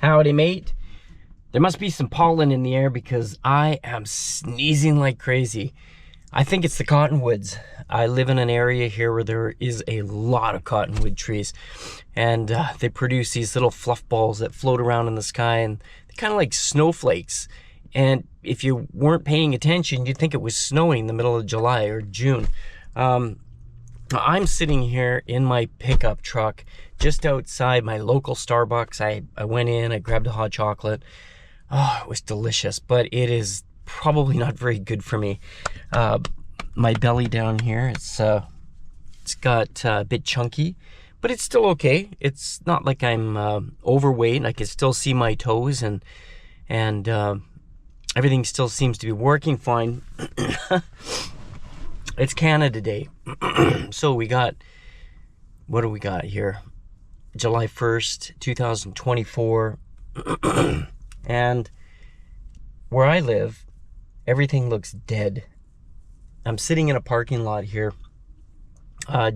Howdy, mate. There must be some pollen in the air because I am sneezing like crazy. I think it's the cottonwoods. I live in an area here where there is a lot of cottonwood trees, and they produce these little fluff balls that float around in the sky, and they're kind of like snowflakes. And if you weren't paying attention, you'd think it was snowing in the middle of July or June. I'm sitting here in my pickup truck just outside my local Starbucks. I went in, I grabbed a hot chocolate. Oh, it was delicious, but it is probably not very good for me. My belly down here, it's got a bit chunky, but it's still okay. It's not like I'm overweight. I can still see my toes, and everything still seems to be working fine. It's Canada Day. So we got, what do we got here? July 1st, 2024. And where I live, everything looks dead. I'm sitting in a parking lot here,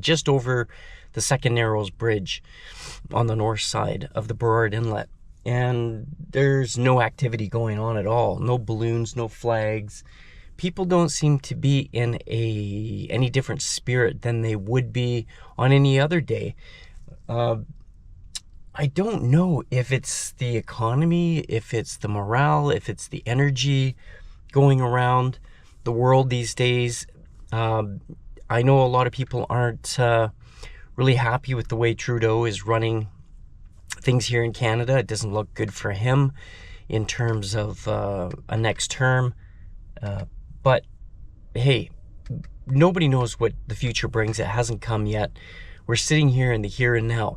just over the Second Narrows Bridge on the north side of the Burrard Inlet. And there's no activity going on at all. No balloons, no flags. People don't seem to be in any different spirit than they would be on any other day. I don't know if it's the economy, if it's the morale, if it's the energy going around the world these days. I know a lot of people aren't really happy with the way Trudeau is running things here in Canada. It doesn't look good for him in terms of a next term. But hey, nobody knows what the future brings. It hasn't come yet. We're sitting here in the here and now.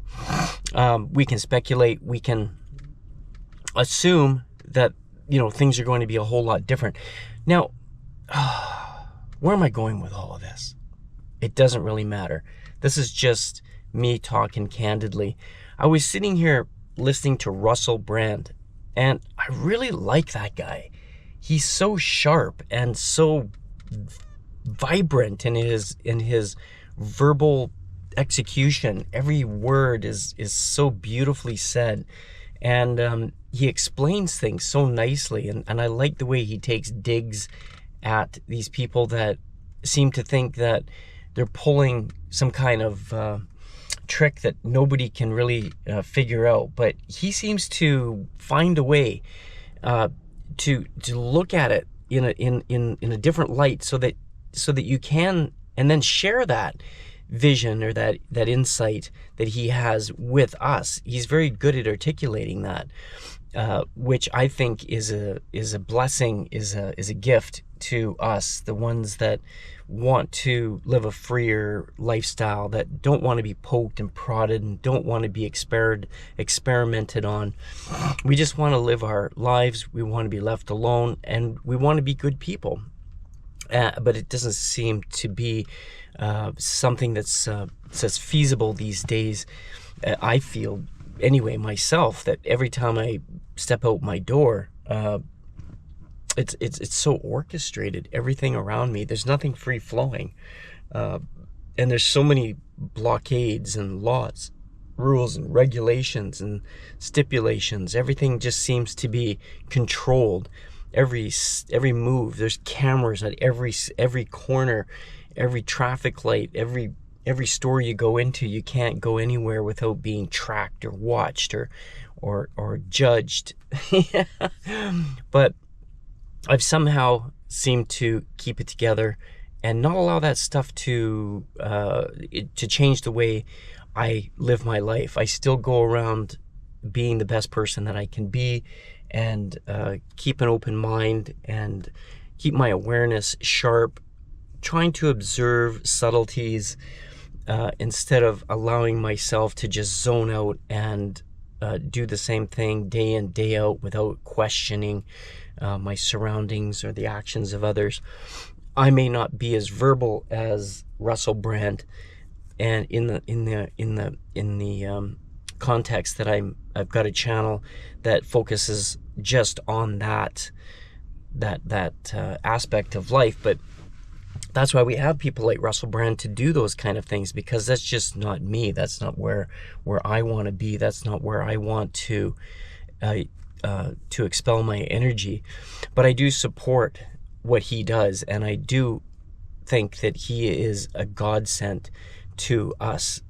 We can speculate. We can assume that, you know, things are going to be a whole lot different. Now, where am I going with all of this? It doesn't really matter. This is just me talking candidly. I was sitting here listening to Russellbrand, and I really like that guy. He's so sharp and so vibrant in his verbal execution. Every word is so beautifully said, and he explains things so nicely, and I like the way he takes digs at these people that seem to think that they're pulling some kind of trick that nobody can really figure out. But he seems to find a way to look at it in a different light, so that you can, and then share that vision or that insight that he has with us. He's very good at articulating that, which I think is a blessing, is a gift to us, the ones that want to live a freer lifestyle, that don't want to be poked and prodded and don't want to be experimented on. We just want to live our lives. We want to be left alone, and we want to be good people. But it doesn't seem to be something that's feasible these days. I feel, anyway, myself, that every time I step out my door, it's so orchestrated, everything around me. There's nothing free flowing, and there's so many blockades and laws, rules and regulations and stipulations. Everything just seems to be controlled. Every move, there's cameras at every corner, every traffic light, every store you go into. You can't go anywhere without being tracked or watched or judged. But I've somehow seemed to keep it together and not allow that stuff to change the way I live my life. I still go around being the best person that I can be, and keep an open mind and keep my awareness sharp, trying to observe subtleties instead of allowing myself to just zone out and do the same thing day in, day out without questioning my surroundings or the actions of others. I may not be as verbal as Russellbrand, and in the context that I've got a channel that focuses just on that aspect of life. But that's why we have people like Russellbrand to do those kind of things, because that's just not me. That's not where I want to be. That's not where I want to to expel my energy. But I do support what he does, and I do think that he is a godsend to us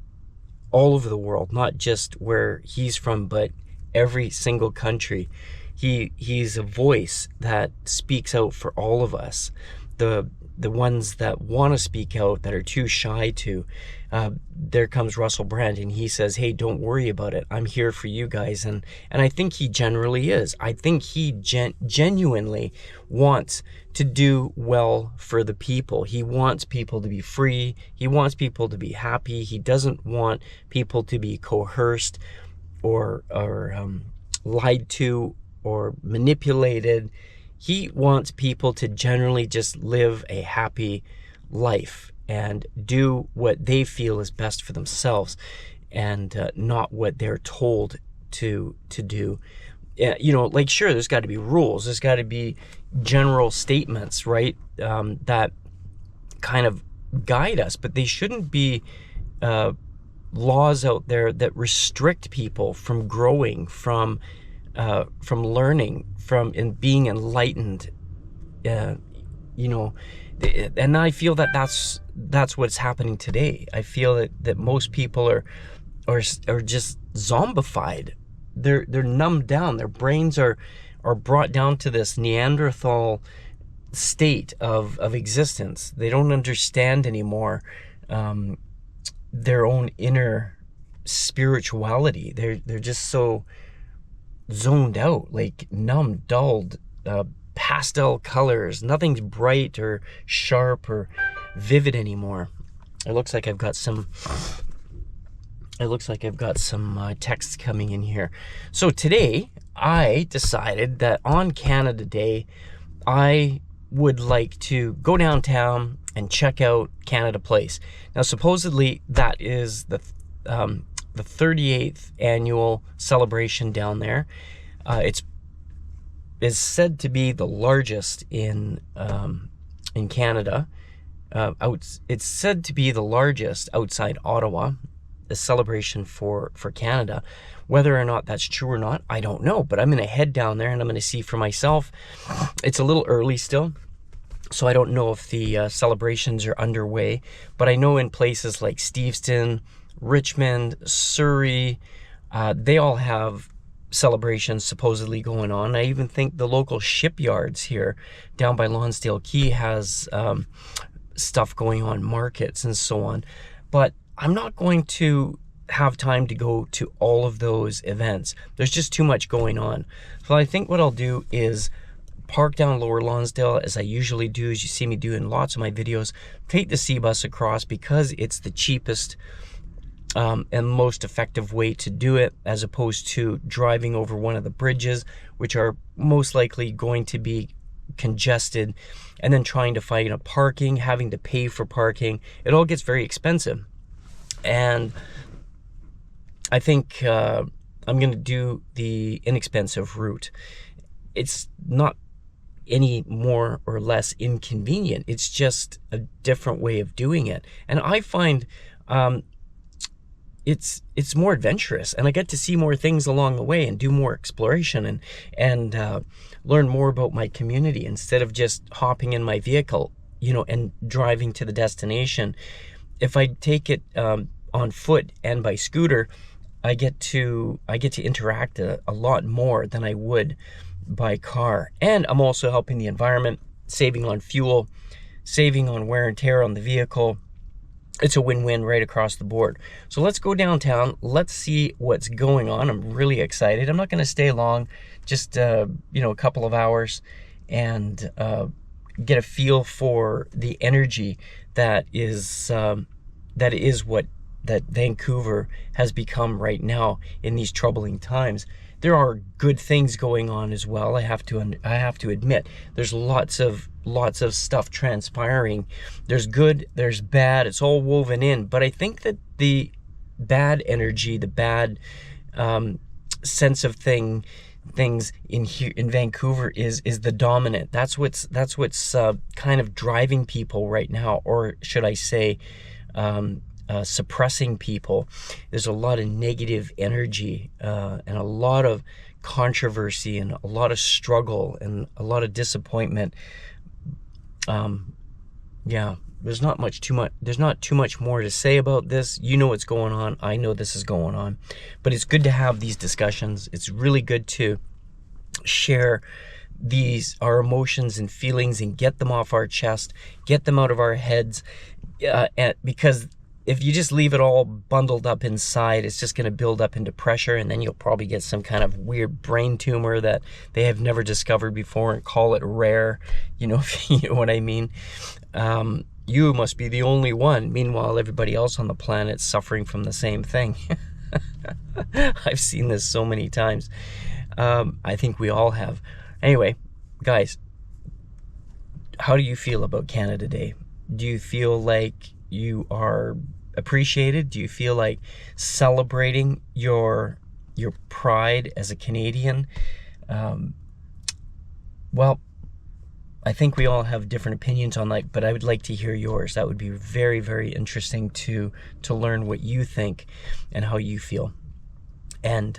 all over the world, not just where he's from, but every single country. He's a voice that speaks out for all of us. The ones that want to speak out, that are too shy to. There comes Russellbrand, and he says, hey, don't worry about it. I'm here for you guys. And I think he generally is. I think he genuinely wants to do well for the people. He wants people to be free. He wants people to be happy. He doesn't want people to be coerced or lied to or manipulated. He wants people to generally just live a happy life and do what they feel is best for themselves, and not what they're told to do. You know, like, sure, there's got to be rules. There's got to be general statements, right, that kind of guide us. But they shouldn't be laws out there that restrict people from growing, from learning, from being enlightened. You know, and I feel that that's what's happening today. I feel that most people are just zombified. They're numbed down. Their brains are brought down to this Neanderthal state of existence. They don't understand anymore their own inner spirituality. They're just so zoned out, like numb, dulled, pastel colors. Nothing's bright or sharp or vivid anymore. It looks like I've got some texts coming in here. So today I decided that on Canada Day I would like to go downtown and check out Canada Place. Now supposedly that is the 38th annual celebration down there. It's said to be the largest in Canada. It's said to be the largest outside Ottawa, a celebration for Canada. Whether or not that's true or not, I don't know. But I'm going to head down there and I'm going to see for myself. It's a little early still, so I don't know if the celebrations are underway. But I know in places like Steveston, Richmond, Surrey, they all have celebrations supposedly going on. I even think the local shipyards here down by Lonsdale Quay has stuff going on, markets and so on. But I'm not going to have time to go to all of those events. There's just too much going on. So I think what I'll do is park down Lower Lonsdale, as I usually do, as you see me do in lots of my videos, take the C-bus across because it's the cheapest and most effective way to do it, as opposed to driving over one of the bridges, which are most likely going to be congested, and then trying to find a parking, having to pay for parking. It all gets very expensive. And I think I'm going to do the inexpensive route. It's not any more or less inconvenient. It's just a different way of doing it. And I find it's more adventurous, and I get to see more things along the way and do more exploration and learn more about my community instead of just hopping in my vehicle, you know, and driving to the destination. If I take it on foot and by scooter, I get to interact a lot more than I would by car. And I'm also helping the environment, saving on fuel, saving on wear and tear on the vehicle. It's a win-win right across the board. So let's go downtown. Let's see what's going on. I'm really excited. I'm not going to stay long, just a couple of hours, and get a feel for the energy that is what Vancouver has become right now in these troubling times. There are good things going on as well. I have to admit, there's lots of stuff transpiring. There's good, there's bad. It's all woven in. But I think that the bad energy, the bad sense of things in Vancouver is the dominant. That's what's kind of driving people right now, or should I say, suppressing people. There's a lot of negative energy and a lot of controversy and a lot of struggle and a lot of disappointment. Yeah, there's not too much more to say about this. You know what's going on. I know this is going on. But it's good to have these discussions. It's really good to share our emotions and feelings and get them off our chest, get them out of our heads, because if you just leave it all bundled up inside, it's just going to build up into pressure, and then you'll probably get some kind of weird brain tumor that they have never discovered before and call it rare. You know, you know what I mean? You must be the only one. Meanwhile, everybody else on the planet's suffering from the same thing. I've seen this so many times. I think we all have. Anyway, guys, how do you feel about Canada Day? Do you feel like you are appreciated? Do you feel like celebrating your pride as a Canadian? Well, I think we all have different opinions on that, but I would like to hear yours. That would be very, very interesting to learn what you think and how you feel. And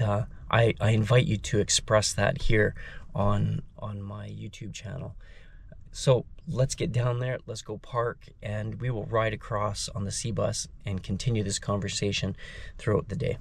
I invite you to express that here on my YouTube channel. So let's get down there, let's go park, and we will ride across on the C bus and continue this conversation throughout the day.